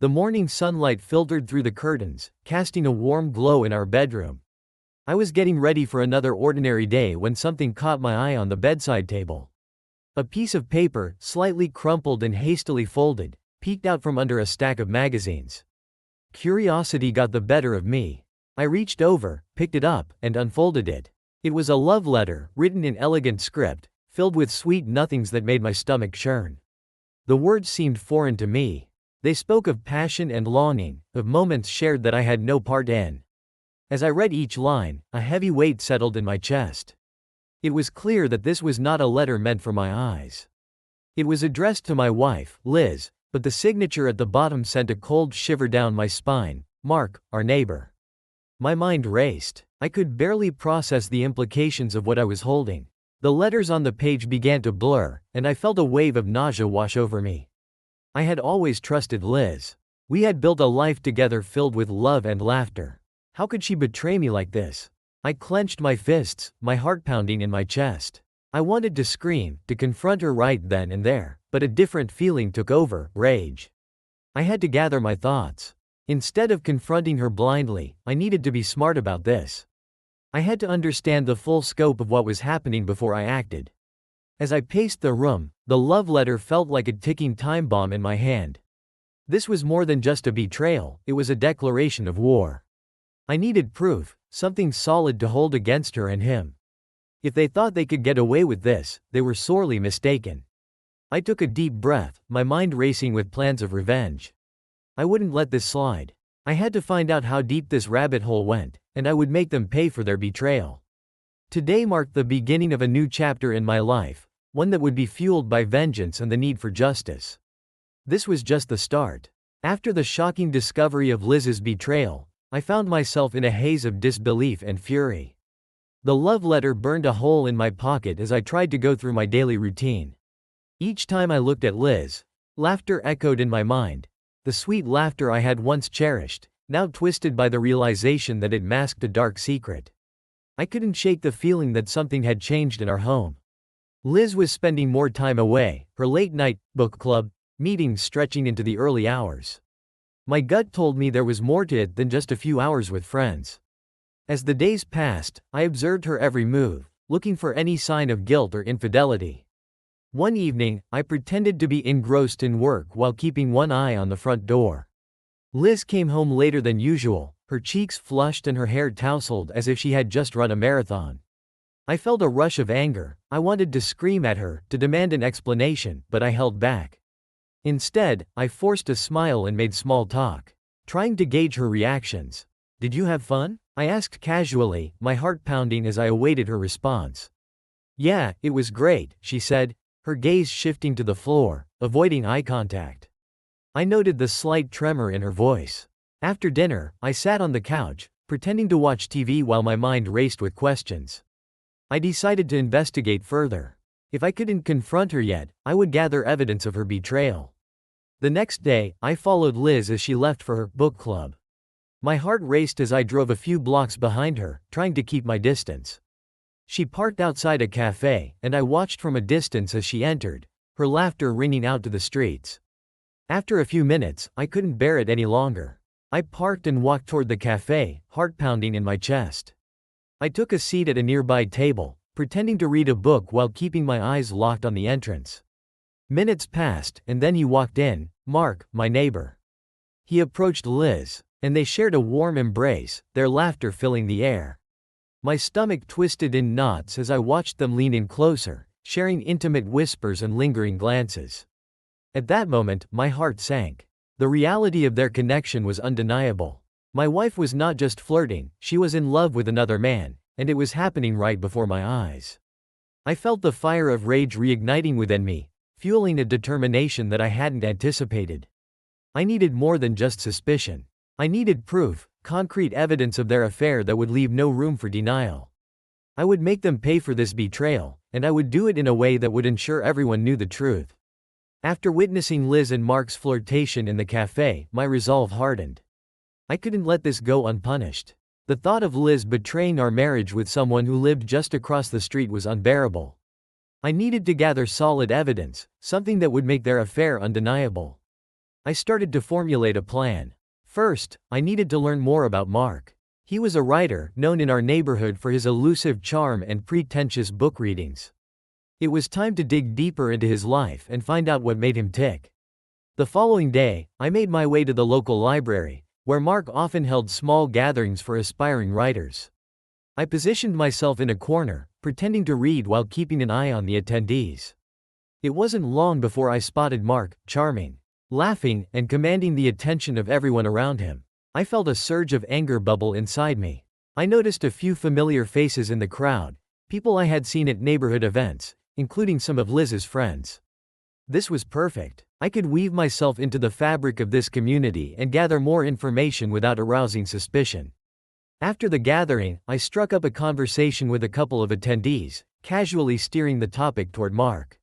The morning sunlight filtered through the curtains, casting a warm glow in our bedroom. I was getting ready for another ordinary day when something caught my eye on the bedside table. A piece of paper, slightly crumpled and hastily folded, peeked out from under a stack of magazines. Curiosity got the better of me. I reached over, picked it up, and unfolded it. It was a love letter, written in elegant script, filled with sweet nothings that made my stomach churn. The words seemed foreign to me. They spoke of passion and longing, of moments shared that I had no part in. As I read each line, a heavy weight settled in my chest. It was clear that this was not a letter meant for my eyes. It was addressed to my wife, Liz, but the signature at the bottom sent a cold shiver down my spine. Mark, our neighbor. My mind raced. I could barely process the implications of what I was holding. The letters on the page began to blur, and I felt a wave of nausea wash over me. I had always trusted Liz. We had built a life together filled with love and laughter. How could she betray me like this? I clenched my fists, my heart pounding in my chest. I wanted to scream, to confront her right then and there, but a different feeling took over, rage. I had to gather my thoughts. Instead of confronting her blindly, I needed to be smart about this. I had to understand the full scope of what was happening before I acted. As I paced the room, the love letter felt like a ticking time bomb in my hand. This was more than just a betrayal, it was a declaration of war. I needed proof, something solid to hold against her and him. If they thought they could get away with this, they were sorely mistaken. I took a deep breath, my mind racing with plans of revenge. I wouldn't let this slide. I had to find out how deep this rabbit hole went, and I would make them pay for their betrayal. Today marked the beginning of a new chapter in my life, one that would be fueled by vengeance and the need for justice. This was just the start. After the shocking discovery of Liz's betrayal, I found myself in a haze of disbelief and fury. The love letter burned a hole in my pocket as I tried to go through my daily routine. Each time I looked at Liz, laughter echoed in my mind. The sweet laughter I had once cherished, now twisted by the realization that it masked a dark secret. I couldn't shake the feeling that something had changed in our home. Liz was spending more time away, her late-night book club meetings stretching into the early hours. My gut told me there was more to it than just a few hours with friends. As the days passed, I observed her every move, looking for any sign of guilt or infidelity. One evening, I pretended to be engrossed in work while keeping one eye on the front door. Liz came home later than usual, her cheeks flushed and her hair tousled as if she had just run a marathon. I felt a rush of anger. I wanted to scream at her, to demand an explanation, but I held back. Instead, I forced a smile and made small talk, trying to gauge her reactions. "Did you have fun?" I asked casually, my heart pounding as I awaited her response. "Yeah, it was great," she said, her gaze shifting to the floor, avoiding eye contact. I noted the slight tremor in her voice. After dinner, I sat on the couch, pretending to watch TV while my mind raced with questions. I decided to investigate further. If I couldn't confront her yet, I would gather evidence of her betrayal. The next day, I followed Liz as she left for her book club. My heart raced as I drove a few blocks behind her, trying to keep my distance. She parked outside a cafe, and I watched from a distance as she entered, her laughter ringing out to the streets. After a few minutes, I couldn't bear it any longer. I parked and walked toward the cafe, heart pounding in my chest. I took a seat at a nearby table, pretending to read a book while keeping my eyes locked on the entrance. Minutes passed, and then he walked in, Mark, my neighbor. He approached Liz, and they shared a warm embrace, their laughter filling the air. My stomach twisted in knots as I watched them lean in closer, sharing intimate whispers and lingering glances. At that moment, my heart sank. The reality of their connection was undeniable. My wife was not just flirting, she was in love with another man, and it was happening right before my eyes. I felt the fire of rage reigniting within me, fueling a determination that I hadn't anticipated. I needed more than just suspicion. I needed proof, concrete evidence of their affair that would leave no room for denial. I would make them pay for this betrayal, and I would do it in a way that would ensure everyone knew the truth. After witnessing Liz and Mark's flirtation in the cafe, my resolve hardened. I couldn't let this go unpunished. The thought of Liz betraying our marriage with someone who lived just across the street was unbearable. I needed to gather solid evidence, something that would make their affair undeniable. I started to formulate a plan. First, I needed to learn more about Mark. He was a writer, known in our neighborhood for his elusive charm and pretentious book readings. It was time to dig deeper into his life and find out what made him tick. The following day, I made my way to the local library, where Mark often held small gatherings for aspiring writers. I positioned myself in a corner, pretending to read while keeping an eye on the attendees. It wasn't long before I spotted Mark, charming, laughing, and commanding the attention of everyone around him. I felt a surge of anger bubble inside me. I noticed a few familiar faces in the crowd, people I had seen at neighborhood events, including some of Liz's friends. This was perfect. I could weave myself into the fabric of this community and gather more information without arousing suspicion. After the gathering, I struck up a conversation with a couple of attendees, casually steering the topic toward Mark.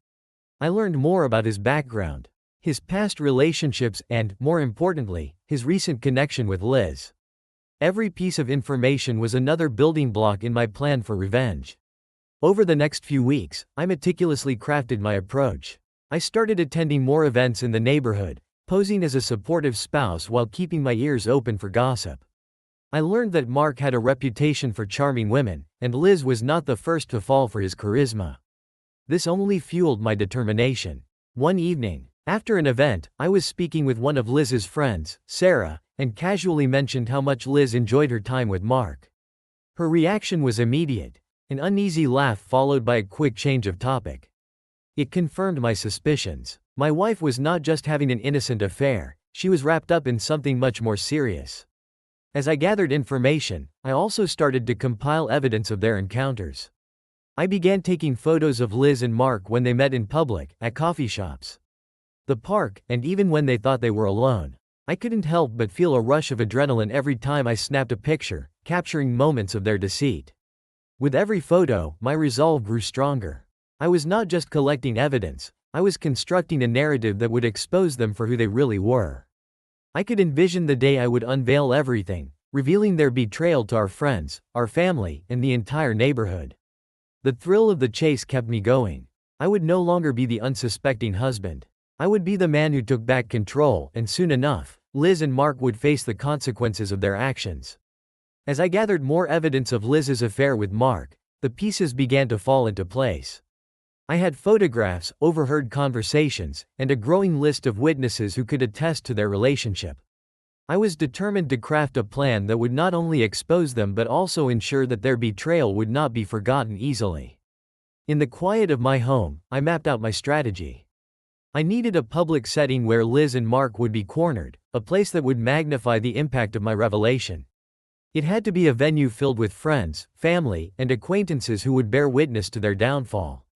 I learned more about his background, his past relationships and, more importantly, his recent connection with Liz. Every piece of information was another building block in my plan for revenge. Over the next few weeks, I meticulously crafted my approach. I started attending more events in the neighborhood, posing as a supportive spouse while keeping my ears open for gossip. I learned that Mark had a reputation for charming women, and Liz was not the first to fall for his charisma. This only fueled my determination. One evening, after an event, I was speaking with one of Liz's friends, Sarah, and casually mentioned how much Liz enjoyed her time with Mark. Her reaction was immediate, an uneasy laugh followed by a quick change of topic. It confirmed my suspicions. My wife was not just having an innocent affair, she was wrapped up in something much more serious. As I gathered information, I also started to compile evidence of their encounters. I began taking photos of Liz and Mark when they met in public, at coffee shops, the park, and even when they thought they were alone. I couldn't help but feel a rush of adrenaline every time I snapped a picture, capturing moments of their deceit. With every photo, my resolve grew stronger. I was not just collecting evidence, I was constructing a narrative that would expose them for who they really were. I could envision the day I would unveil everything, revealing their betrayal to our friends, our family, and the entire neighborhood. The thrill of the chase kept me going. I would no longer be the unsuspecting husband. I would be the man who took back control, and soon enough, Liz and Mark would face the consequences of their actions. As I gathered more evidence of Liz's affair with Mark, the pieces began to fall into place. I had photographs, overheard conversations, and a growing list of witnesses who could attest to their relationship. I was determined to craft a plan that would not only expose them but also ensure that their betrayal would not be forgotten easily. In the quiet of my home, I mapped out my strategy. I needed a public setting where Liz and Mark would be cornered, a place that would magnify the impact of my revelation. It had to be a venue filled with friends, family, and acquaintances who would bear witness to their downfall.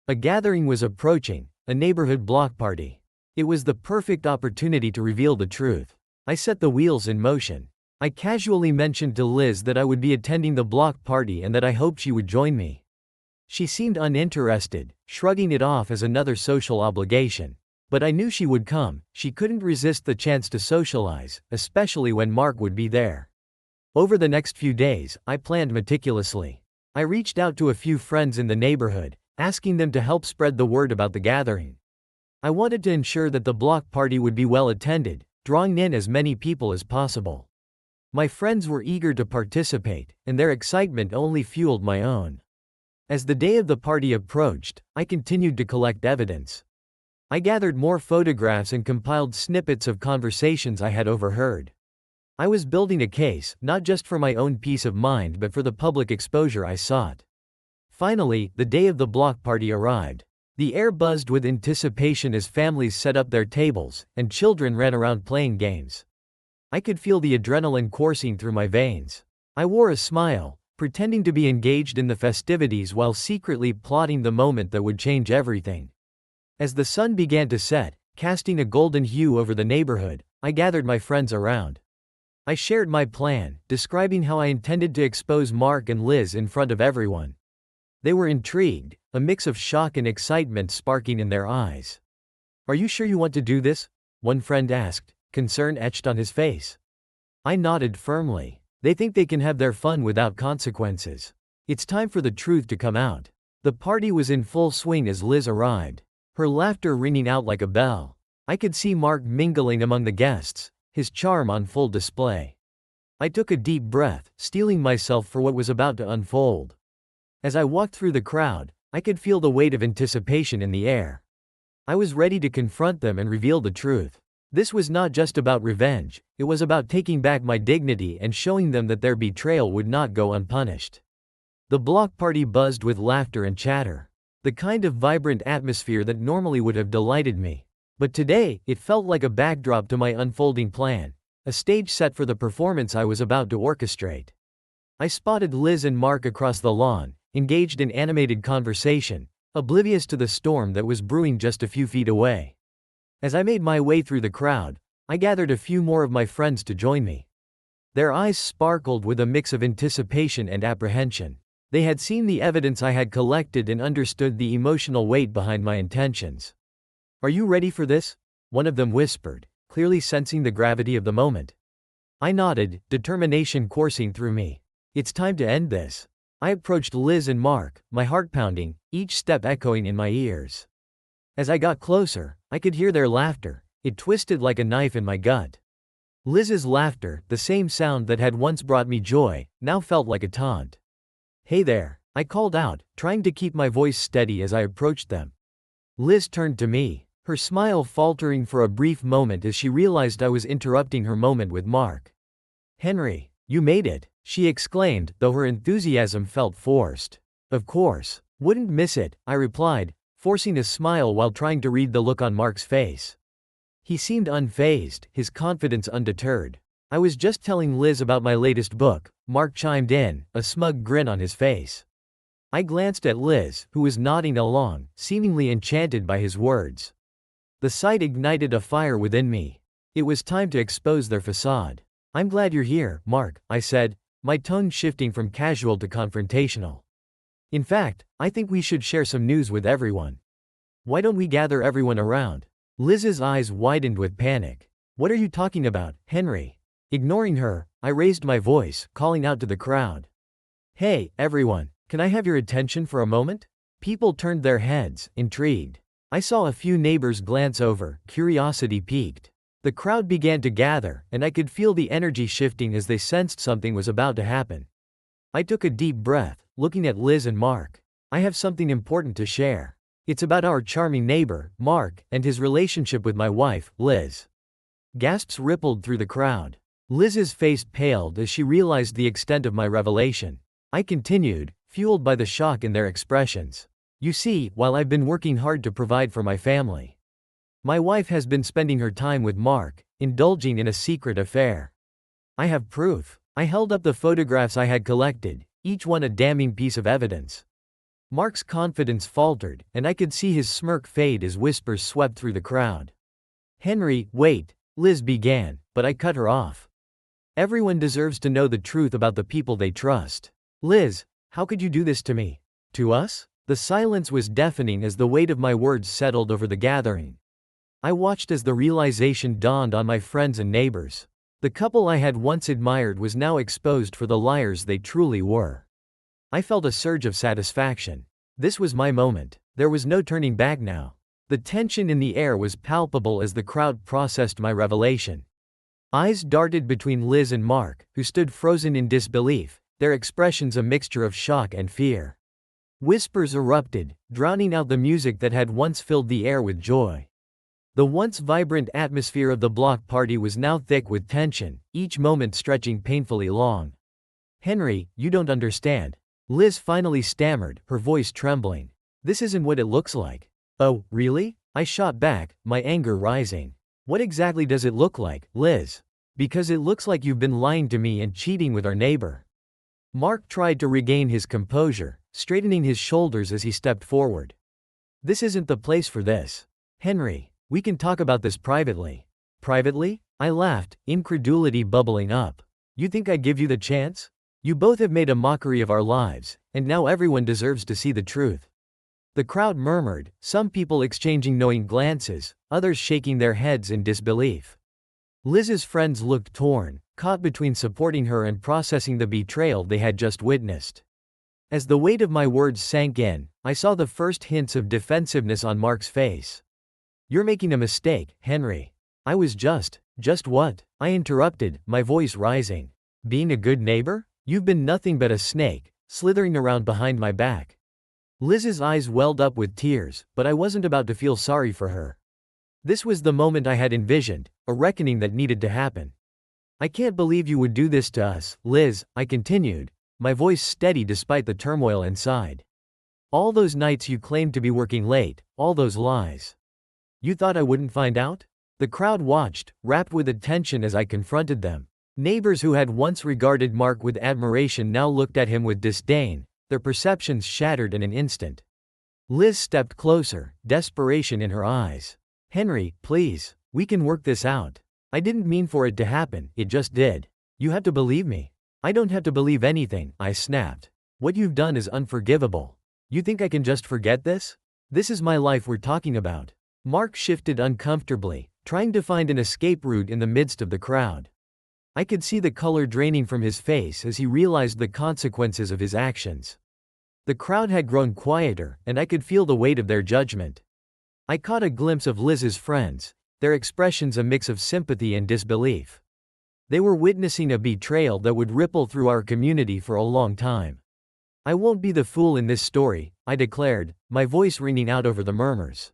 A gathering was approaching, a neighborhood block party. It was the perfect opportunity to reveal the truth. I set the wheels in motion. I casually mentioned to Liz that I would be attending the block party and that I hoped she would join me. She seemed uninterested, shrugging it off as another social obligation. But I knew she would come. She couldn't resist the chance to socialize, especially when Mark would be there. Over the next few days, I planned meticulously. I reached out to a few friends in the neighborhood, asking them to help spread the word about the gathering. I wanted to ensure that the block party would be well attended, drawing in as many people as possible. My friends were eager to participate, and their excitement only fueled my own. As the day of the party approached, I continued to collect evidence. I gathered more photographs and compiled snippets of conversations I had overheard. I was building a case, not just for my own peace of mind but for the public exposure I sought. Finally, the day of the block party arrived. The air buzzed with anticipation as families set up their tables, and children ran around playing games. I could feel the adrenaline coursing through my veins. I wore a smile, pretending to be engaged in the festivities while secretly plotting the moment that would change everything. As the sun began to set, casting a golden hue over the neighborhood, I gathered my friends around. I shared my plan, describing how I intended to expose Mark and Liz in front of everyone. They were intrigued, a mix of shock and excitement sparking in their eyes. "Are you sure you want to do this?" one friend asked, concern etched on his face. I nodded firmly. They think they can have their fun without consequences. It's time for the truth to come out. The party was in full swing as Liz arrived, her laughter ringing out like a bell. I could see Mark mingling among the guests, his charm on full display. I took a deep breath, steeling myself for what was about to unfold. As I walked through the crowd, I could feel the weight of anticipation in the air. I was ready to confront them and reveal the truth. This was not just about revenge, it was about taking back my dignity and showing them that their betrayal would not go unpunished. The block party buzzed with laughter and chatter, the kind of vibrant atmosphere that normally would have delighted me. But today, it felt like a backdrop to my unfolding plan, a stage set for the performance I was about to orchestrate. I spotted Liz and Mark across the lawn, engaged in animated conversation, oblivious to the storm that was brewing just a few feet away. As I made my way through the crowd, I gathered a few more of my friends to join me. Their eyes sparkled with a mix of anticipation and apprehension. They had seen the evidence I had collected and understood the emotional weight behind my intentions. "Are you ready for this?" one of them whispered, clearly sensing the gravity of the moment. I nodded, determination coursing through me. "It's time to end this." I approached Liz and Mark, my heart pounding, each step echoing in my ears. As I got closer, I could hear their laughter. It twisted like a knife in my gut. Liz's laughter, the same sound that had once brought me joy, now felt like a taunt. "Hey there," I called out, trying to keep my voice steady as I approached them. Liz turned to me, her smile faltering for a brief moment as she realized I was interrupting her moment with Mark. "Henry, you made it," she exclaimed, though her enthusiasm felt forced. "Of course. Wouldn't miss it," I replied, forcing a smile while trying to read the look on Mark's face. He seemed unfazed, his confidence undeterred. "I was just telling Liz about my latest book," Mark chimed in, a smug grin on his face. I glanced at Liz, who was nodding along, seemingly enchanted by his words. The sight ignited a fire within me. It was time to expose their facade. "I'm glad you're here, Mark," I said, my tone shifting from casual to confrontational. "In fact, I think we should share some news with everyone. Why don't we gather everyone around?" Liz's eyes widened with panic. "What are you talking about, Henry?" Ignoring her, I raised my voice, calling out to the crowd. "Hey, everyone, can I have your attention for a moment?" People turned their heads, intrigued. I saw a few neighbors glance over, curiosity piqued. The crowd began to gather, and I could feel the energy shifting as they sensed something was about to happen. I took a deep breath, looking at Liz and Mark. "I have something important to share. It's about our charming neighbor, Mark, and his relationship with my wife, Liz." Gasps rippled through the crowd. Liz's face paled as she realized the extent of my revelation. I continued, fueled by the shock in their expressions. "You see, while I've been working hard to provide for my family, my wife has been spending her time with Mark, indulging in a secret affair. I have proof." I held up the photographs I had collected, each one a damning piece of evidence. Mark's confidence faltered, and I could see his smirk fade as whispers swept through the crowd. "Henry, wait," Liz began, but I cut her off. "Everyone deserves to know the truth about the people they trust." "Liz, how could you do this to me? To us?" The silence was deafening as the weight of my words settled over the gathering. I watched as the realization dawned on my friends and neighbors. The couple I had once admired was now exposed for the liars they truly were. I felt a surge of satisfaction. This was my moment. There was no turning back now. The tension in the air was palpable as the crowd processed my revelation. Eyes darted between Liz and Mark, who stood frozen in disbelief, their expressions a mixture of shock and fear. Whispers erupted, drowning out the music that had once filled the air with joy. The once vibrant atmosphere of the block party was now thick with tension, each moment stretching painfully long. "Henry, you don't understand," Liz finally stammered, her voice trembling. "This isn't what it looks like." "Oh, really?" I shot back, my anger rising. "What exactly does it look like, Liz? Because it looks like you've been lying to me and cheating with our neighbor." Mark tried to regain his composure, straightening his shoulders as he stepped forward. "This isn't the place for this. Henry, we can talk about this privately." "Privately?" I laughed, incredulity bubbling up. "You think I'd give you the chance? You both have made a mockery of our lives, and now everyone deserves to see the truth." The crowd murmured, some people exchanging knowing glances, others shaking their heads in disbelief. Liz's friends looked torn, caught between supporting her and processing the betrayal they had just witnessed. As the weight of my words sank in, I saw the first hints of defensiveness on Mark's face. You're making a mistake, Henry. I was just what? I interrupted, my voice rising. Being a good neighbor? You've been nothing but a snake, slithering around behind my back. Liz's eyes welled up with tears, but I wasn't about to feel sorry for her. This was the moment I had envisioned, a reckoning that needed to happen. I can't believe you would do this to us, Liz, I continued, my voice steady despite the turmoil inside. All those nights you claimed to be working late, all those lies. You thought I wouldn't find out? The crowd watched, rapt with attention as I confronted them. Neighbors who had once regarded Mark with admiration now looked at him with disdain, their perceptions shattered in an instant. Liz stepped closer, desperation in her eyes. Henry, please, we can work this out. I didn't mean for it to happen, it just did. You have to believe me. I don't have to believe anything, I snapped. What you've done is unforgivable. You think I can just forget this? This is my life we're talking about. Mark shifted uncomfortably, trying to find an escape route in the midst of the crowd. I could see the color draining from his face as he realized the consequences of his actions. The crowd had grown quieter, and I could feel the weight of their judgment. I caught a glimpse of Liz's friends, their expressions a mix of sympathy and disbelief. They were witnessing a betrayal that would ripple through our community for a long time. I won't be the fool in this story, I declared, my voice ringing out over the murmurs.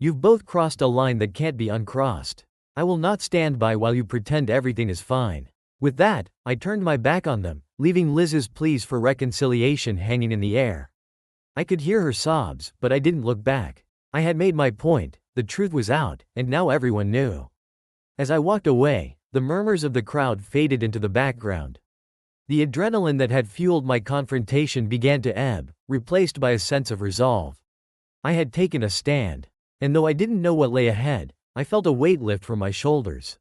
You've both crossed a line that can't be uncrossed. I will not stand by while you pretend everything is fine. With that, I turned my back on them, leaving Liz's pleas for reconciliation hanging in the air. I could hear her sobs, but I didn't look back. I had made my point, the truth was out, and now everyone knew. As I walked away, the murmurs of the crowd faded into the background. The adrenaline that had fueled my confrontation began to ebb, replaced by a sense of resolve. I had taken a stand, and though I didn't know what lay ahead, I felt a weight lift from my shoulders.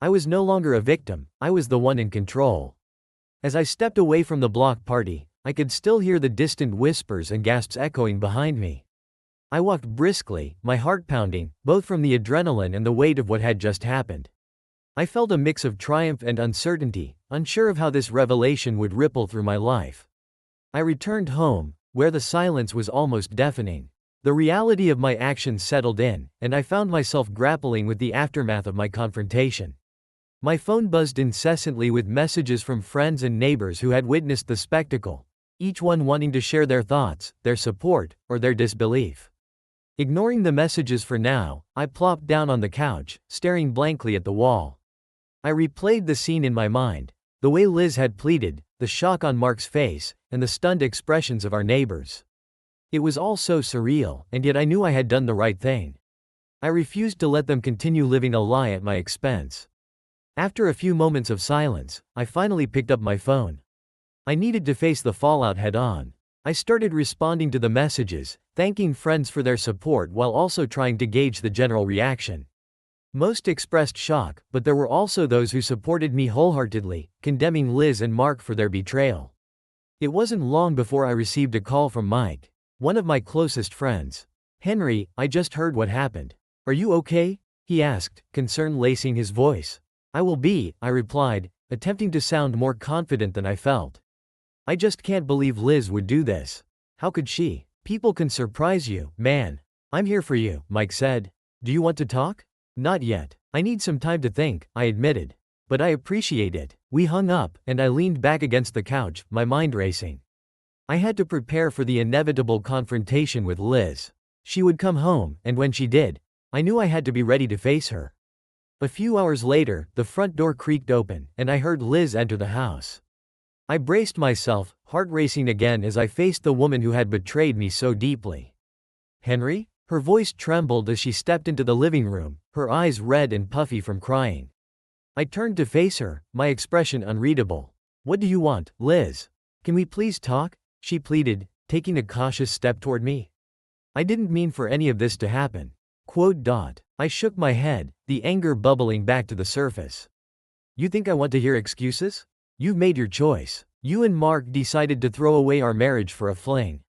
I was no longer a victim, I was the one in control. As I stepped away from the block party, I could still hear the distant whispers and gasps echoing behind me. I walked briskly, my heart pounding, both from the adrenaline and the weight of what had just happened. I felt a mix of triumph and uncertainty, unsure of how this revelation would ripple through my life. I returned home, where the silence was almost deafening. The reality of my actions settled in, and I found myself grappling with the aftermath of my confrontation. My phone buzzed incessantly with messages from friends and neighbors who had witnessed the spectacle, each one wanting to share their thoughts, their support, or their disbelief. Ignoring the messages for now, I plopped down on the couch, staring blankly at the wall. I replayed the scene in my mind, the way Liz had pleaded, the shock on Mark's face, and the stunned expressions of our neighbors. It was all so surreal, and yet I knew I had done the right thing. I refused to let them continue living a lie at my expense. After a few moments of silence, I finally picked up my phone. I needed to face the fallout head-on. I started responding to the messages, thanking friends for their support while also trying to gauge the general reaction. Most expressed shock, but there were also those who supported me wholeheartedly, condemning Liz and Mark for their betrayal. It wasn't long before I received a call from Mike, one of my closest friends. Henry, I just heard what happened. Are you okay? He asked, concern lacing his voice. I will be, I replied, attempting to sound more confident than I felt. I just can't believe Liz would do this. How could she? People can surprise you, man. I'm here for you, Mike said. Do you want to talk? Not yet. I need some time to think, I admitted. But I appreciate it. We hung up, and I leaned back against the couch, my mind racing. I had to prepare for the inevitable confrontation with Liz. She would come home, and when she did, I knew I had to be ready to face her. A few hours later, the front door creaked open, and I heard Liz enter the house. I braced myself, heart racing again as I faced the woman who had betrayed me so deeply. Henry? Her voice trembled as she stepped into the living room, her eyes red and puffy from crying. I turned to face her, my expression unreadable. What do you want, Liz? Can we please talk? She pleaded, taking a cautious step toward me. I didn't mean for any of this to happen. I shook my head, the anger bubbling back to the surface. You think I want to hear excuses? You've made your choice. You and Mark decided to throw away our marriage for a fling.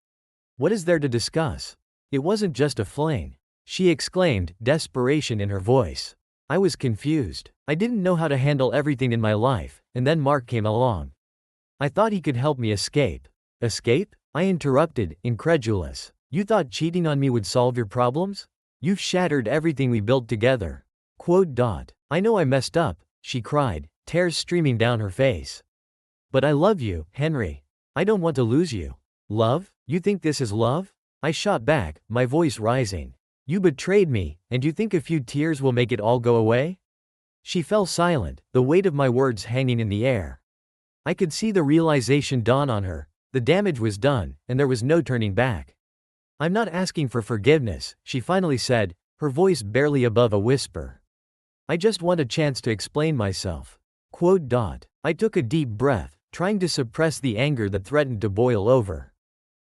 What is there to discuss? It wasn't just a fling, she exclaimed, desperation in her voice. I was confused. I didn't know how to handle everything in my life, and then Mark came along. I thought he could help me escape. Escape? I interrupted, incredulous. You thought cheating on me would solve your problems? You've shattered everything we built together. I know I messed up, she cried, tears streaming down her face. But I love you, Henry. I don't want to lose you. Love? You think this is love? I shot back, my voice rising. You betrayed me, and you think a few tears will make it all go away? She fell silent, the weight of my words hanging in the air. I could see the realization dawn on her. The damage was done, and there was no turning back. I'm not asking for forgiveness, she finally said, her voice barely above a whisper. I just want a chance to explain myself. I took a deep breath, trying to suppress the anger that threatened to boil over.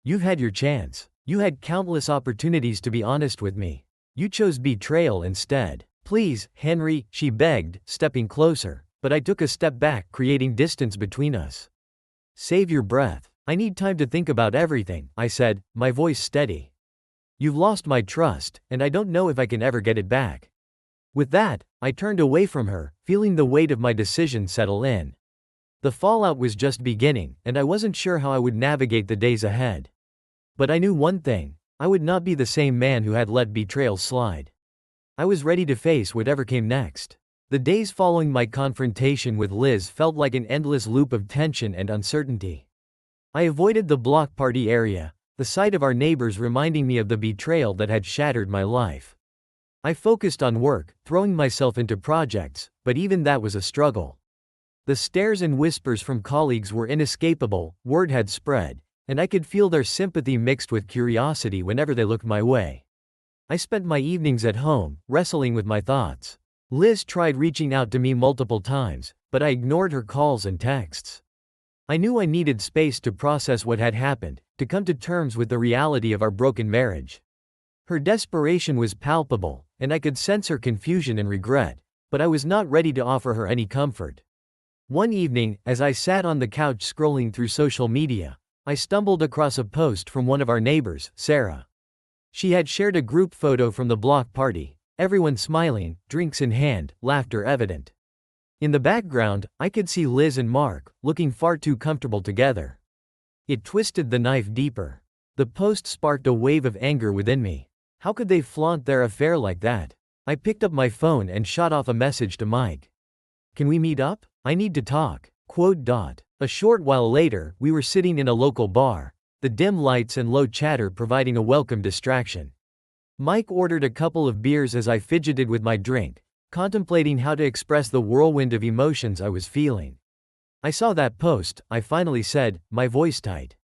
You've had your chance. You had countless opportunities to be honest with me. You chose betrayal instead. Please, Henry, she begged, stepping closer, but I took a step back, creating distance between us. Save your breath. I need time to think about everything, I said, my voice steady. You've lost my trust, and I don't know if I can ever get it back. With that, I turned away from her, feeling the weight of my decision settle in. The fallout was just beginning, and I wasn't sure how I would navigate the days ahead. But I knew one thing: I would not be the same man who had let betrayal slide. I was ready to face whatever came next. The days following my confrontation with Liz felt like an endless loop of tension and uncertainty. I avoided the block party area, the sight of our neighbors reminding me of the betrayal that had shattered my life. I focused on work, throwing myself into projects, but even that was a struggle. The stares and whispers from colleagues were inescapable, word had spread, and I could feel their sympathy mixed with curiosity whenever they looked my way. I spent my evenings at home, wrestling with my thoughts. Liz tried reaching out to me multiple times, but I ignored her calls and texts. I knew I needed space to process what had happened, to come to terms with the reality of our broken marriage. Her desperation was palpable, and I could sense her confusion and regret, but I was not ready to offer her any comfort. One evening, as I sat on the couch scrolling through social media, I stumbled across a post from one of our neighbors, Sarah. She had shared a group photo from the block party, everyone smiling, drinks in hand, laughter evident. In the background, I could see Liz and Mark, looking far too comfortable together. It twisted the knife deeper. The post sparked a wave of anger within me. How could they flaunt their affair like that? I picked up my phone and shot off a message to Mike. Can we meet up? I need to talk. A short while later, we were sitting in a local bar, the dim lights and low chatter providing a welcome distraction. Mike ordered a couple of beers as I fidgeted with my drink, contemplating how to express the whirlwind of emotions I was feeling. I saw that post, I finally said, my voice tight.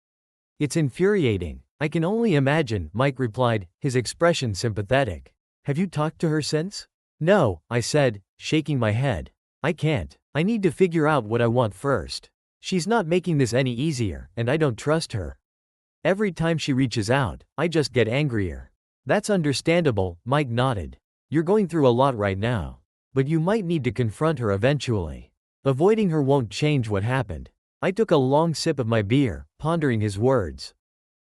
It's infuriating. I can only imagine, Mike replied, his expression sympathetic. Have you talked to her since? No, I said, shaking my head. I can't. I need to figure out what I want first. She's not making this any easier, and I don't trust her. Every time she reaches out, I just get angrier. That's understandable, Mike nodded. You're going through a lot right now. But you might need to confront her eventually. Avoiding her won't change what happened. I took a long sip of my beer, pondering his words.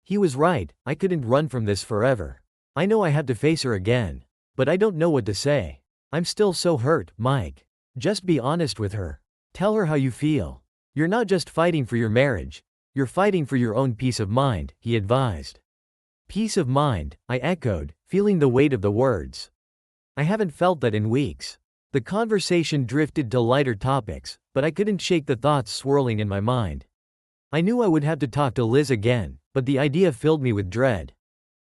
He was right, I couldn't run from this forever. I know I have to face her again. But I don't know what to say. I'm still so hurt, Mike. Just be honest with her. Tell her how you feel. You're not just fighting for your marriage. You're fighting for your own peace of mind, he advised. Peace of mind, I echoed, feeling the weight of the words. I haven't felt that in weeks. The conversation drifted to lighter topics, but I couldn't shake the thoughts swirling in my mind. I knew I would have to talk to Liz again, but the idea filled me with dread.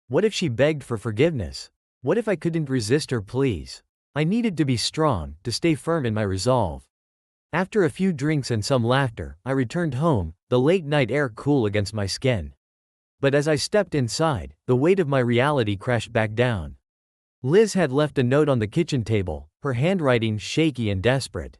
What if she begged for forgiveness? What if I couldn't resist her pleas? I needed to be strong, to stay firm in my resolve. After a few drinks and some laughter, I returned home, the late-night air cool against my skin. But as I stepped inside, the weight of my reality crashed back down. Liz had left a note on the kitchen table, her handwriting shaky and desperate.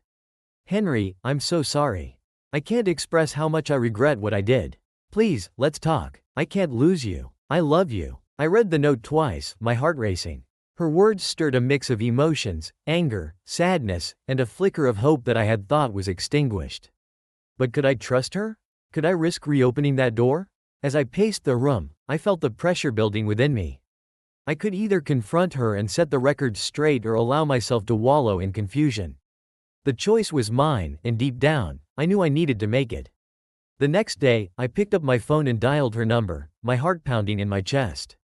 Henry, I'm so sorry. I can't express how much I regret what I did. Please, let's talk. I can't lose you. I love you. I read the note twice, my heart racing. Her words stirred a mix of emotions, anger, sadness, and a flicker of hope that I had thought was extinguished. But could I trust her? Could I risk reopening that door? As I paced the room, I felt the pressure building within me. I could either confront her and set the record straight or allow myself to wallow in confusion. The choice was mine, and deep down, I knew I needed to make it. The next day, I picked up my phone and dialed her number, my heart pounding in my chest.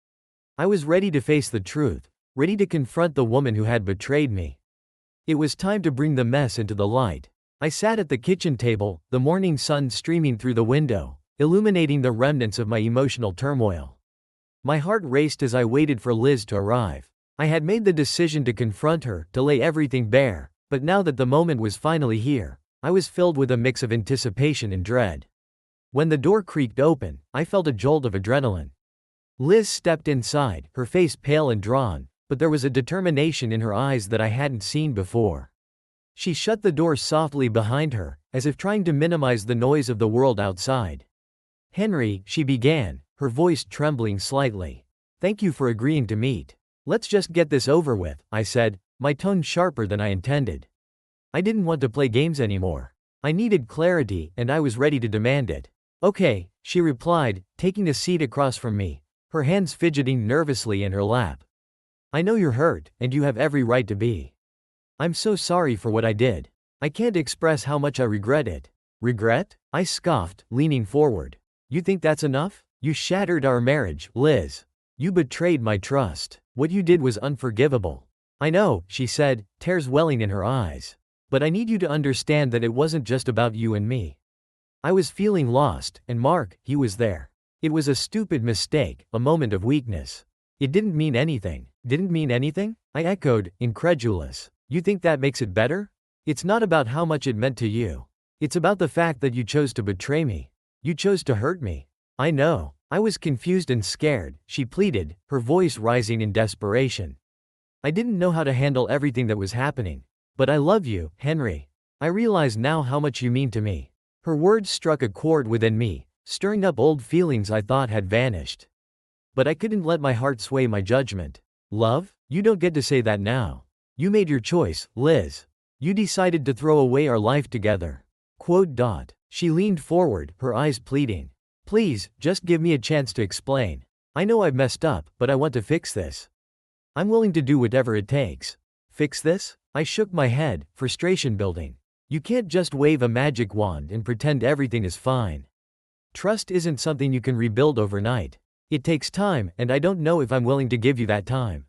I was ready to face the truth, ready to confront the woman who had betrayed me. It was time to bring the mess into the light. I sat at the kitchen table, the morning sun streaming through the window, illuminating the remnants of my emotional turmoil. My heart raced as I waited for Liz to arrive. I had made the decision to confront her, to lay everything bare, but now that the moment was finally here, I was filled with a mix of anticipation and dread. When the door creaked open, I felt a jolt of adrenaline. Liz stepped inside, her face pale and drawn, but there was a determination in her eyes that I hadn't seen before. She shut the door softly behind her, as if trying to minimize the noise of the world outside. "Henry," she began, her voice trembling slightly. "Thank you for agreeing to meet. Let's just get this over with," I said, my tone sharper than I intended. I didn't want to play games anymore. I needed clarity, and I was ready to demand it. "Okay," she replied, taking a seat across from me, her hands fidgeting nervously in her lap. "I know you're hurt, and you have every right to be. I'm so sorry for what I did. I can't express how much I regret it." "Regret?" I scoffed, leaning forward. "You think that's enough? You shattered our marriage, Liz. You betrayed my trust. What you did was unforgivable." "I know," she said, tears welling in her eyes. "But I need you to understand that it wasn't just about you and me. I was feeling lost, and Mark, he was there. It was a stupid mistake, a moment of weakness. It didn't mean anything." "Didn't mean anything?" I echoed, incredulous. "You think that makes it better? It's not about how much it meant to you. It's about the fact that you chose to betray me. You chose to hurt me." "I know. I was confused and scared," she pleaded, her voice rising in desperation. "I didn't know how to handle everything that was happening. But I love you, Henry. I realize now how much you mean to me." Her words struck a chord within me, stirring up old feelings I thought had vanished. But I couldn't let my heart sway my judgment. "Love? You don't get to say that now. You made your choice, Liz. You decided to throw away our life together." She leaned forward, her eyes pleading. "Please, just give me a chance to explain. I know I've messed up, but I want to fix this. I'm willing to do whatever it takes." "Fix this?" I shook my head, frustration building. "You can't just wave a magic wand and pretend everything is fine. Trust isn't something you can rebuild overnight. It takes time, and I don't know if I'm willing to give you that time."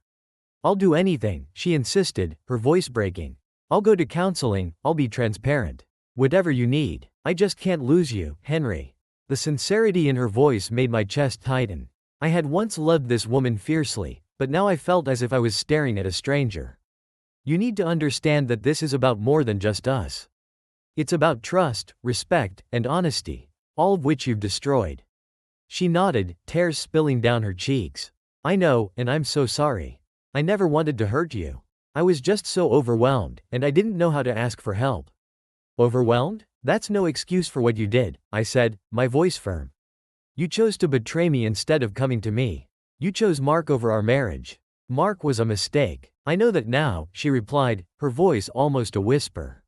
"I'll do anything," she insisted, her voice breaking. "I'll go to counseling, I'll be transparent. Whatever you need. I just can't lose you, Henry." The sincerity in her voice made my chest tighten. I had once loved this woman fiercely, but now I felt as if I was staring at a stranger. "You need to understand that this is about more than just us. It's about trust, respect, and honesty, all of which you've destroyed." She nodded, tears spilling down her cheeks. "I know, and I'm so sorry. I never wanted to hurt you. I was just so overwhelmed, and I didn't know how to ask for help." "Overwhelmed? That's no excuse for what you did," I said, my voice firm. "You chose to betray me instead of coming to me. You chose Mark over our marriage. Mark was a mistake. I know that now," she replied, her voice almost a whisper.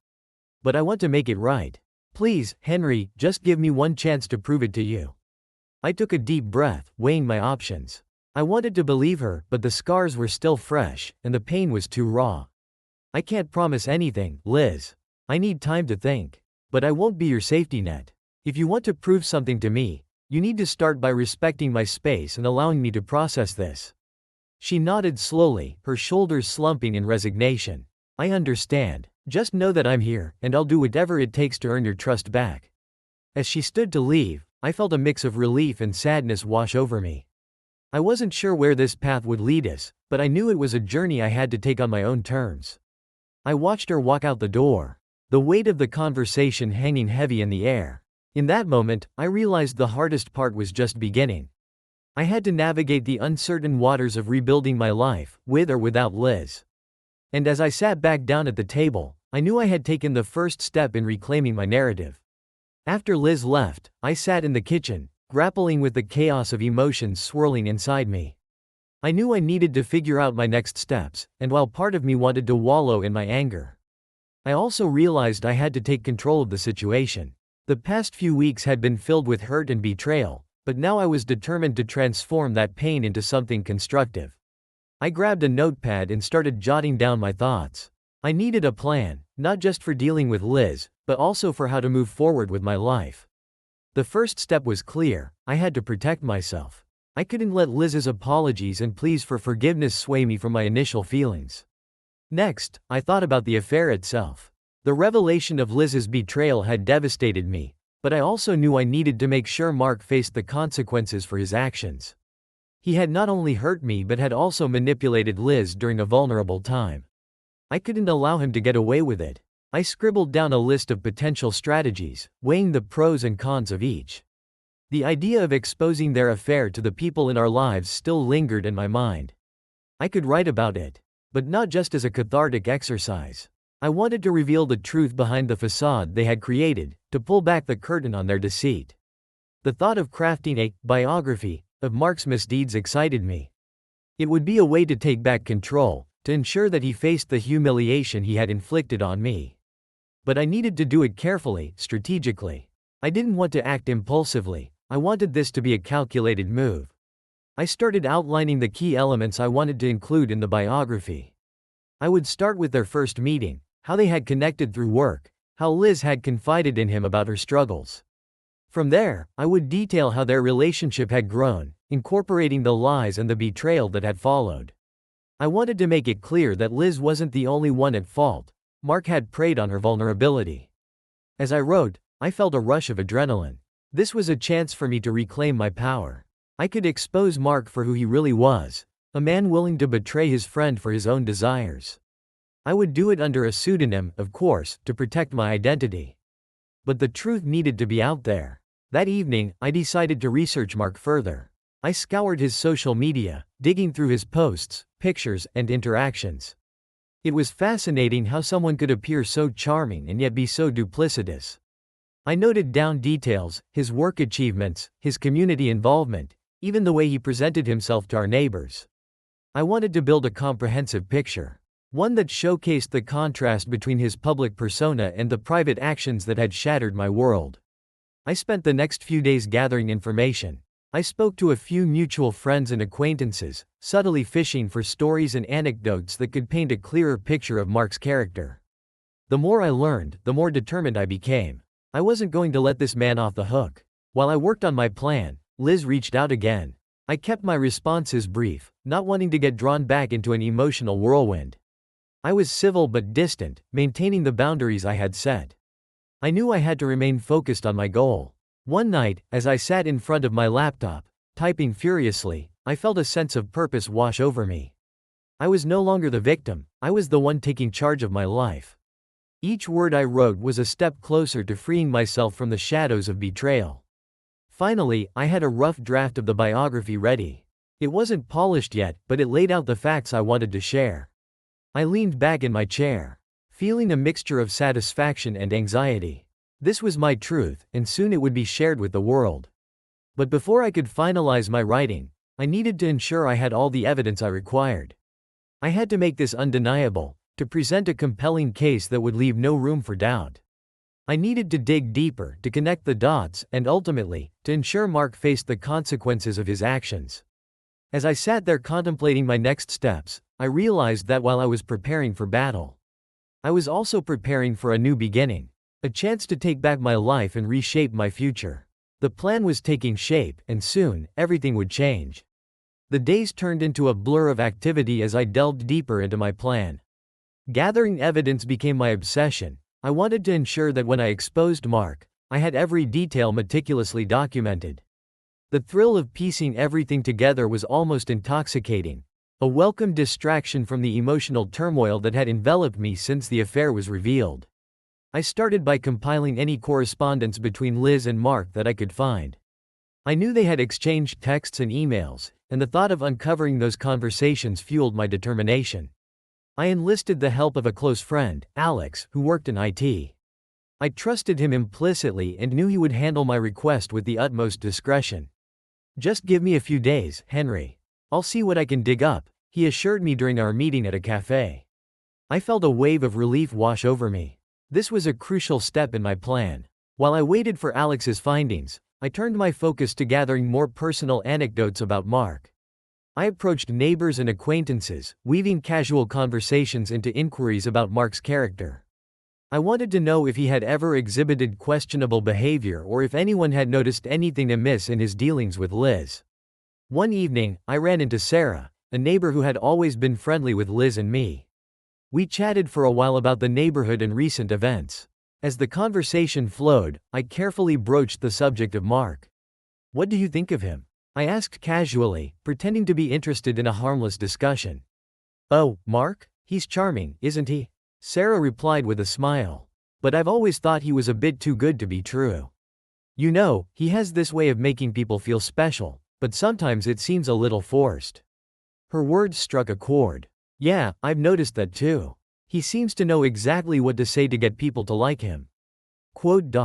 "But I want to make it right. Please, Henry, just give me one chance to prove it to you." I took a deep breath, weighing my options. I wanted to believe her, but the scars were still fresh, and the pain was too raw. "I can't promise anything, Liz. I need time to think. But I won't be your safety net. If you want to prove something to me, you need to start by respecting my space and allowing me to process this." She nodded slowly, her shoulders slumping in resignation. "I understand. Just know that I'm here, and I'll do whatever it takes to earn your trust back." As she stood to leave, I felt a mix of relief and sadness wash over me. I wasn't sure where this path would lead us, but I knew it was a journey I had to take on my own terms. I watched her walk out the door, the weight of the conversation hanging heavy in the air. In that moment, I realized the hardest part was just beginning. I had to navigate the uncertain waters of rebuilding my life, with or without Liz. And as I sat back down at the table, I knew I had taken the first step in reclaiming my narrative. After Liz left, I sat in the kitchen, grappling with the chaos of emotions swirling inside me. I knew I needed to figure out my next steps, and while part of me wanted to wallow in my anger, I also realized I had to take control of the situation. The past few weeks had been filled with hurt and betrayal, but now I was determined to transform that pain into something constructive. I grabbed a notepad and started jotting down my thoughts. I needed a plan, not just for dealing with Liz, but also for how to move forward with my life. The first step was clear: I had to protect myself. I couldn't let Liz's apologies and pleas for forgiveness sway me from my initial feelings. Next, I thought about the affair itself. The revelation of Liz's betrayal had devastated me, but I also knew I needed to make sure Mark faced the consequences for his actions. He had not only hurt me but had also manipulated Liz during a vulnerable time. I couldn't allow him to get away with it. I scribbled down a list of potential strategies, weighing the pros and cons of each. The idea of exposing their affair to the people in our lives still lingered in my mind. I could write about it, but not just as a cathartic exercise. I wanted to reveal the truth behind the facade they had created, to pull back the curtain on their deceit. The thought of crafting a biography of Mark's misdeeds excited me. It would be a way to take back control, to ensure that he faced the humiliation he had inflicted on me. But I needed to do it carefully, strategically. I didn't want to act impulsively. I wanted this to be a calculated move. I started outlining the key elements I wanted to include in the biography. I would start with their first meeting, how they had connected through work, how Liz had confided in him about her struggles. From there, I would detail how their relationship had grown, incorporating the lies and the betrayal that had followed. I wanted to make it clear that Liz wasn't the only one at fault. Mark had preyed on her vulnerability. As I wrote, I felt a rush of adrenaline. This was a chance for me to reclaim my power. I could expose Mark for who he really was, a man willing to betray his friend for his own desires. I would do it under a pseudonym, of course, to protect my identity. But the truth needed to be out there. That evening, I decided to research Mark further. I scoured his social media, digging through his posts, pictures, and interactions. It was fascinating how someone could appear so charming and yet be so duplicitous. I noted down details, his work achievements, his community involvement, even the way he presented himself to our neighbors. I wanted to build a comprehensive picture. One that showcased the contrast between his public persona and the private actions that had shattered my world. I spent the next few days gathering information. I spoke to a few mutual friends and acquaintances, subtly fishing for stories and anecdotes that could paint a clearer picture of Mark's character. The more I learned, the more determined I became. I wasn't going to let this man off the hook. While I worked on my plan, Liz reached out again. I kept my responses brief, not wanting to get drawn back into an emotional whirlwind. I was civil but distant, maintaining the boundaries I had set. I knew I had to remain focused on my goal. One night, as I sat in front of my laptop, typing furiously, I felt a sense of purpose wash over me. I was no longer the victim, I was the one taking charge of my life. Each word I wrote was a step closer to freeing myself from the shadows of betrayal. Finally, I had a rough draft of the biography ready. It wasn't polished yet, but it laid out the facts I wanted to share. I leaned back in my chair, feeling a mixture of satisfaction and anxiety. This was my truth, and soon it would be shared with the world. But before I could finalize my writing, I needed to ensure I had all the evidence I required. I had to make this undeniable, to present a compelling case that would leave no room for doubt. I needed to dig deeper, to connect the dots, and ultimately, to ensure Mark faced the consequences of his actions. As I sat there contemplating my next steps, I realized that while I was preparing for battle, I was also preparing for a new beginning, a chance to take back my life and reshape my future. The plan was taking shape, and soon, everything would change. The days turned into a blur of activity as I delved deeper into my plan. Gathering evidence became my obsession. I wanted to ensure that when I exposed Mark, I had every detail meticulously documented. The thrill of piecing everything together was almost intoxicating, a welcome distraction from the emotional turmoil that had enveloped me since the affair was revealed. I started by compiling any correspondence between Liz and Mark that I could find. I knew they had exchanged texts and emails, and the thought of uncovering those conversations fueled my determination. I enlisted the help of a close friend, Alex, who worked in IT. I trusted him implicitly and knew he would handle my request with the utmost discretion. "Just give me a few days, Henry. I'll see what I can dig up," he assured me during our meeting at a cafe. I felt a wave of relief wash over me. This was a crucial step in my plan. While I waited for Alex's findings, I turned my focus to gathering more personal anecdotes about Mark. I approached neighbors and acquaintances, weaving casual conversations into inquiries about Mark's character. I wanted to know if he had ever exhibited questionable behavior or if anyone had noticed anything amiss in his dealings with Liz. One evening, I ran into Sarah, a neighbor who had always been friendly with Liz and me. We chatted for a while about the neighborhood and recent events. As the conversation flowed, I carefully broached the subject of Mark. "What do you think of him?" I asked casually, pretending to be interested in a harmless discussion. "Oh, Mark? He's charming, isn't he?" Sarah replied with a smile. "But I've always thought he was a bit too good to be true. You know, he has this way of making people feel special, but sometimes it seems a little forced." Her words struck a chord. "Yeah, I've noticed that too. He seems to know exactly what to say to get people to like him." Quote.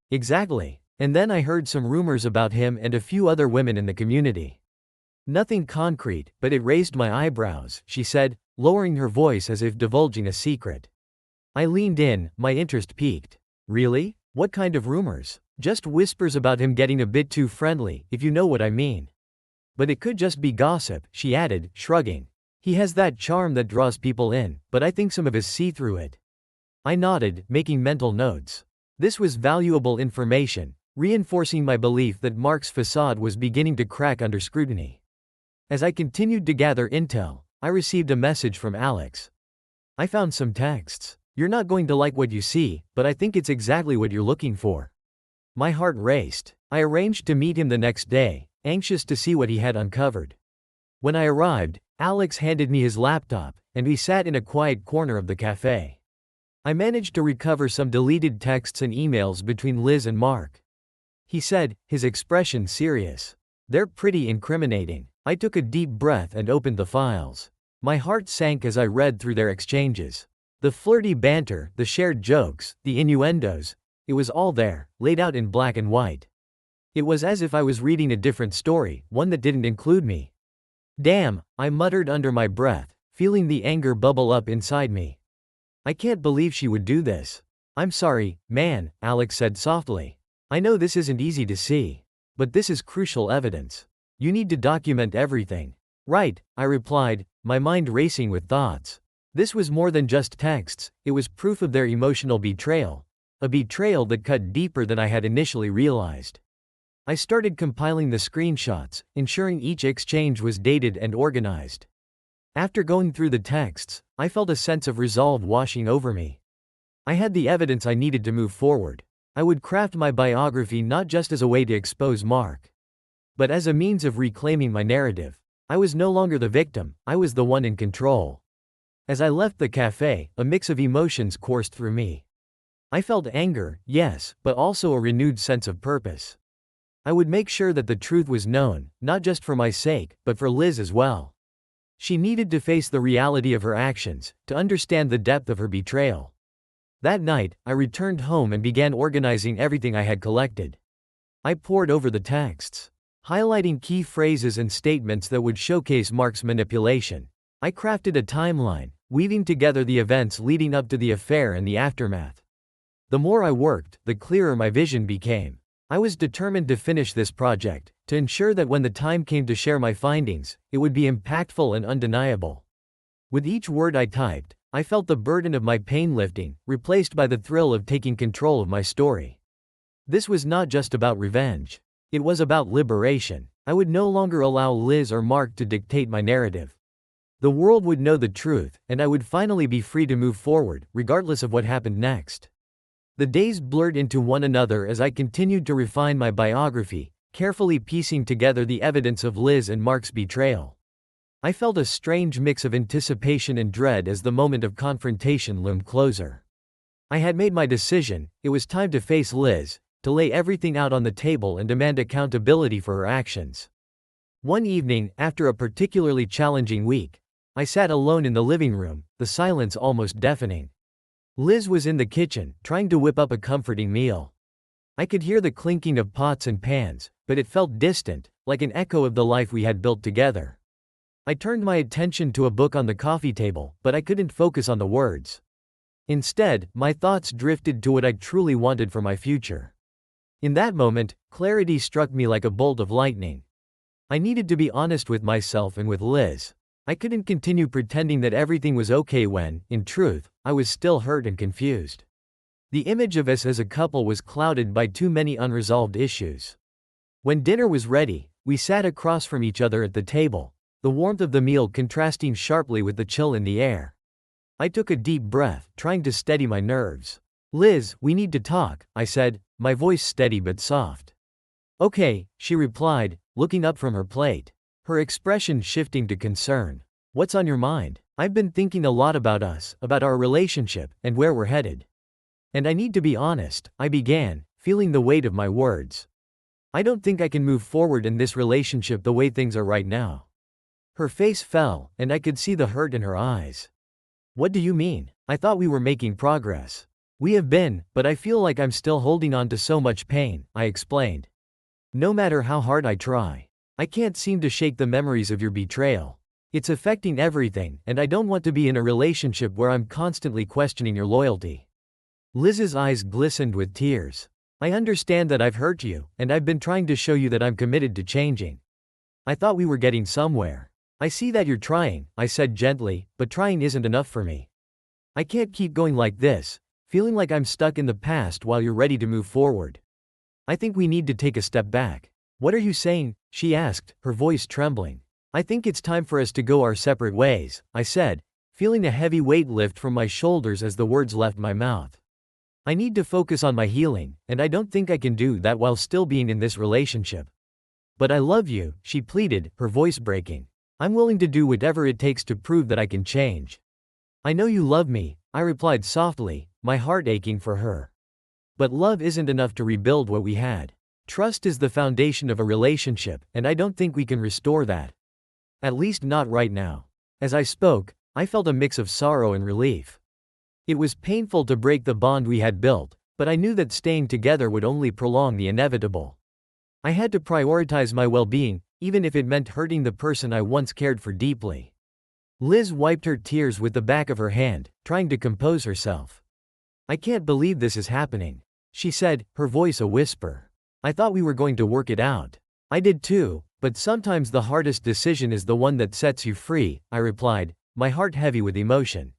Exactly. And then I heard some rumors about him and a few other women in the community. "Nothing concrete, but it raised my eyebrows," she said, lowering her voice as if divulging a secret. I leaned in, my interest piqued. "Really? What kind of rumors?" "Just whispers about him getting a bit too friendly, if you know what I mean." "But it could just be gossip," she added, shrugging. "He has that charm that draws people in, but I think some of us see through it." I nodded, making mental notes. This was valuable information, reinforcing my belief that Mark's facade was beginning to crack under scrutiny. As I continued to gather intel, I received a message from Alex. "I found some texts. You're not going to like what you see, but I think it's exactly what you're looking for." My heart raced. I arranged to meet him the next day, anxious to see what he had uncovered. When I arrived, Alex handed me his laptop, and we sat in a quiet corner of the cafe. I managed to recover some deleted texts and emails between Liz and Mark. He said, his expression serious. "They're pretty incriminating." I took a deep breath and opened the files. My heart sank as I read through their exchanges. The flirty banter, the shared jokes, the innuendos, it was all there, laid out in black and white. It was as if I was reading a different story, one that didn't include me. "Damn," I muttered under my breath, feeling the anger bubble up inside me. "I can't believe she would do this." "I'm sorry, man," Alex said softly. "I know this isn't easy to see. But this is crucial evidence. You need to document everything." "Right," I replied, my mind racing with thoughts. This was more than just texts, it was proof of their emotional betrayal. A betrayal that cut deeper than I had initially realized. I started compiling the screenshots, ensuring each exchange was dated and organized. After going through the texts, I felt a sense of resolve washing over me. I had the evidence I needed to move forward. I would craft my biography not just as a way to expose Mark, but as a means of reclaiming my narrative. I was no longer the victim, I was the one in control. As I left the cafe, a mix of emotions coursed through me. I felt anger, yes, but also a renewed sense of purpose. I would make sure that the truth was known, not just for my sake, but for Liz as well. She needed to face the reality of her actions, to understand the depth of her betrayal. That night, I returned home and began organizing everything I had collected. I pored over the texts, highlighting key phrases and statements that would showcase Mark's manipulation. I crafted a timeline, weaving together the events leading up to the affair and the aftermath. The more I worked, the clearer my vision became. I was determined to finish this project, to ensure that when the time came to share my findings, it would be impactful and undeniable. With each word I typed, I felt the burden of my pain lifting, replaced by the thrill of taking control of my story. This was not just about revenge. It was about liberation. I would no longer allow Liz or Mark to dictate my narrative. The world would know the truth, and I would finally be free to move forward, regardless of what happened next. The days blurred into one another as I continued to refine my biography, carefully piecing together the evidence of Liz and Mark's betrayal. I felt a strange mix of anticipation and dread as the moment of confrontation loomed closer. I had made my decision, it was time to face Liz, to lay everything out on the table and demand accountability for her actions. One evening, after a particularly challenging week, I sat alone in the living room, the silence almost deafening. Liz was in the kitchen, trying to whip up a comforting meal. I could hear the clinking of pots and pans, but it felt distant, like an echo of the life we had built together. I turned my attention to a book on the coffee table, but I couldn't focus on the words. Instead, my thoughts drifted to what I truly wanted for my future. In that moment, clarity struck me like a bolt of lightning. I needed to be honest with myself and with Liz. I couldn't continue pretending that everything was okay when, in truth, I was still hurt and confused. The image of us as a couple was clouded by too many unresolved issues. When dinner was ready, We sat across from each other at the table, the warmth of the meal contrasting sharply with the chill in the air. I took a deep breath, trying to steady my nerves. "Liz, we need to talk," I said, my voice steady but soft. "Okay," she replied, looking up from her plate, her expression shifting to concern. "What's on your mind?" "I've been thinking a lot about us, about our relationship, and where we're headed. And I need to be honest," I began, feeling the weight of my words. "I don't think I can move forward in this relationship the way things are right now." Her face fell, and I could see the hurt in her eyes. "What do you mean? I thought we were making progress." "We have been, but I feel like I'm still holding on to so much pain," I explained. "No matter how hard I try, I can't seem to shake the memories of your betrayal. It's affecting everything, and I don't want to be in a relationship where I'm constantly questioning your loyalty." Liz's eyes glistened with tears. "I understand that I've hurt you, and I've been trying to show you that I'm committed to changing. I thought we were getting somewhere." "I see that you're trying," I said gently, "but trying isn't enough for me. I can't keep going like this, feeling like I'm stuck in the past while you're ready to move forward. I think we need to take a step back." "What are you saying?" she asked, her voice trembling. "I think it's time for us to go our separate ways," I said, feeling a heavy weight lift from my shoulders as the words left my mouth. "I need to focus on my healing, and I don't think I can do that while still being in this relationship." "But I love you," she pleaded, her voice breaking. "I'm willing to do whatever it takes to prove that I can change." "I know you love me," I replied softly, my heart aching for her. "But love isn't enough to rebuild what we had. Trust is the foundation of a relationship, and I don't think we can restore that. At least not right now." As I spoke, I felt a mix of sorrow and relief. It was painful to break the bond we had built, but I knew that staying together would only prolong the inevitable. I had to prioritize my well-being, even if it meant hurting the person I once cared for deeply. Liz wiped her tears with the back of her hand, trying to compose herself. "I can't believe this is happening," she said, her voice a whisper. "I thought we were going to work it out." "I did too, but sometimes the hardest decision is the one that sets you free," I replied, my heart heavy with emotion.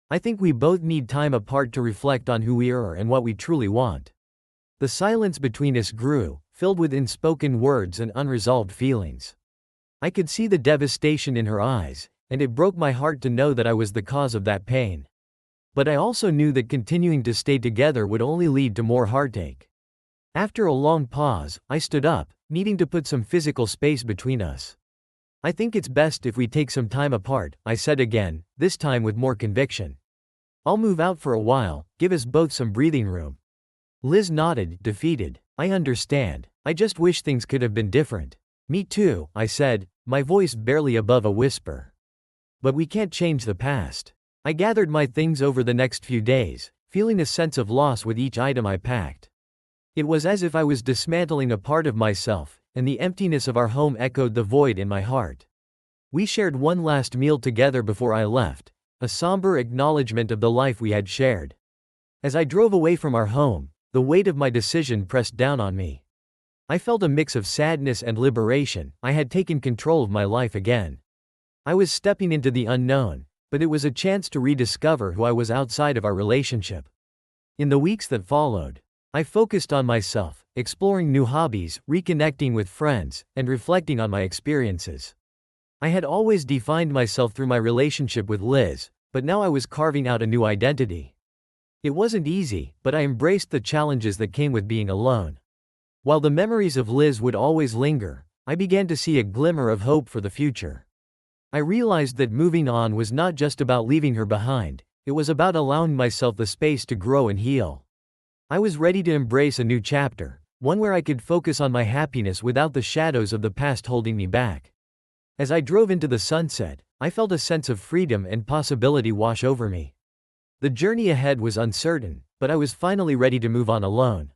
"I think we both need time apart to reflect on who we are and what we truly want." The silence between us grew, filled with unspoken words and unresolved feelings. I could see the devastation in her eyes, and it broke my heart to know that I was the cause of that pain. But I also knew that continuing to stay together would only lead to more heartache. After a long pause, I stood up, needing to put some physical space between us. "I think it's best if we take some time apart," I said again, this time with more conviction. "I'll move out for a while, give us both some breathing room." Liz nodded, defeated. "I understand. I just wish things could have been different." "Me too," I said, my voice barely above a whisper. "But we can't change the past." I gathered my things over the next few days, feeling a sense of loss with each item I packed. It was as if I was dismantling a part of myself, and the emptiness of our home echoed the void in my heart. We shared one last meal together before I left, a somber acknowledgement of the life we had shared. As I drove away from our home, the weight of my decision pressed down on me. I felt a mix of sadness and liberation. I had taken control of my life again. I was stepping into the unknown, but it was a chance to rediscover who I was outside of our relationship. In the weeks that followed, I focused on myself, exploring new hobbies, reconnecting with friends, and reflecting on my experiences. I had always defined myself through my relationship with Liz, but now I was carving out a new identity. It wasn't easy, but I embraced the challenges that came with being alone. While the memories of Liz would always linger, I began to see a glimmer of hope for the future. I realized that moving on was not just about leaving her behind, it was about allowing myself the space to grow and heal. I was ready to embrace a new chapter, one where I could focus on my happiness without the shadows of the past holding me back. As I drove into the sunset, I felt a sense of freedom and possibility wash over me. The journey ahead was uncertain, but I was finally ready to move on alone.